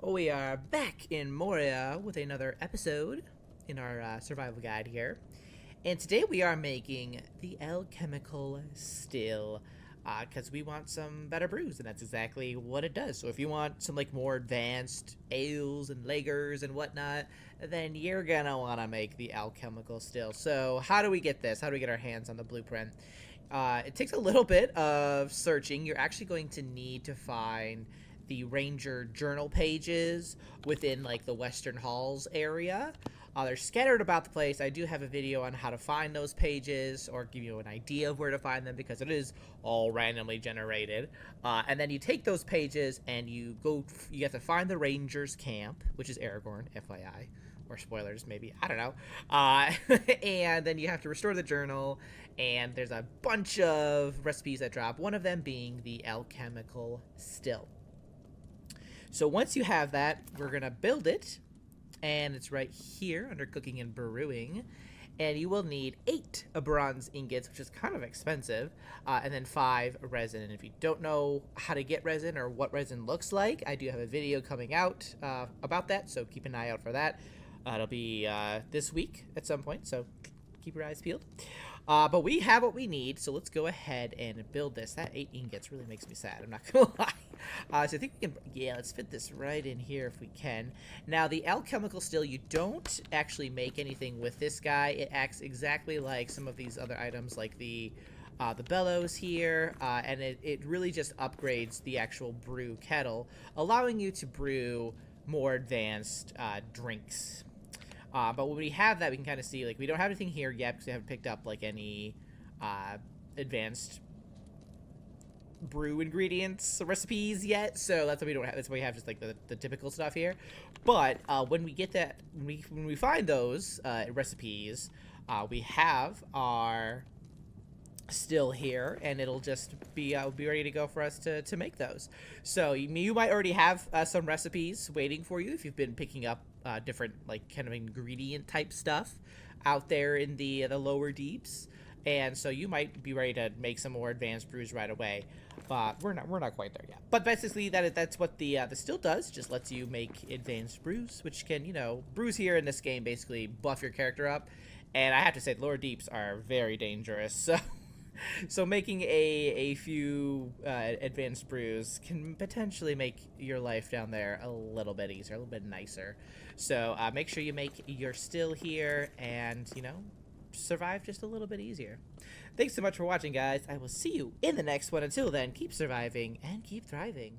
We are back in Moria with another episode in our survival guide here. And today we are making the alchemical still because we want some better brews, and that's exactly what it does. So if you want some like more advanced ales and lagers and whatnot, then you're gonna want to make the alchemical still. So how do we get this? How do we get our hands on the blueprint? It takes a little bit of searching. You're actually going to need to find the ranger journal pages within like the Western Halls area. They're scattered about the place. I do have a video on how to find those pages or give you an idea of where to find them because it is all randomly generated. And then you take those pages and you have to find the ranger's camp, which is Aragorn, FYI. Or spoilers, maybe. I don't know. And then you have to restore the journal, and there's a bunch of recipes that drop, one of them being the alchemical still. So once you have that, we're going to build it, and it's right here under cooking and brewing. And you will need 8 bronze ingots, which is kind of expensive, and then 5 resin. And if you don't know how to get resin or what resin looks like, I do have a video coming out about that, so keep an eye out for that. It'll be this week at some point, so keep your eyes peeled. But we have what we need, so let's go ahead and build this. That 8 ingots really makes me sad, I'm not gonna lie. So I think we can, yeah, let's fit this right in here if we can. Now, the alchemical still, you don't actually make anything with this guy. It acts exactly like some of these other items, like the bellows here, and it really just upgrades the actual brew kettle, allowing you to brew more advanced drinks. But when we have that, we can kind of see, like, we don't have anything here yet because we haven't picked up, like, any advanced brew ingredients recipes yet. So that's why we don't have, that's why we have just, like, the typical stuff here. But when we get that, when we find those recipes, we have our still here, and it'll just be ready to go for us to make those. So you might already have some recipes waiting for you if you've been picking up different like kind of ingredient type stuff out there in the lower deeps, and so you might be ready to make some more advanced brews right away. But we're not quite there yet. But basically that's what the still does. Just lets you make advanced brews, which can, you know, brews here in this game basically buff your character up. And I have to say, the lower deeps are very dangerous. So making a few advanced brews can potentially make your life down there a little bit easier, a little bit nicer. So make sure you make your still here and, you know, survive just a little bit easier. Thanks so much for watching, guys. I will see you in the next one. Until then, keep surviving and keep thriving.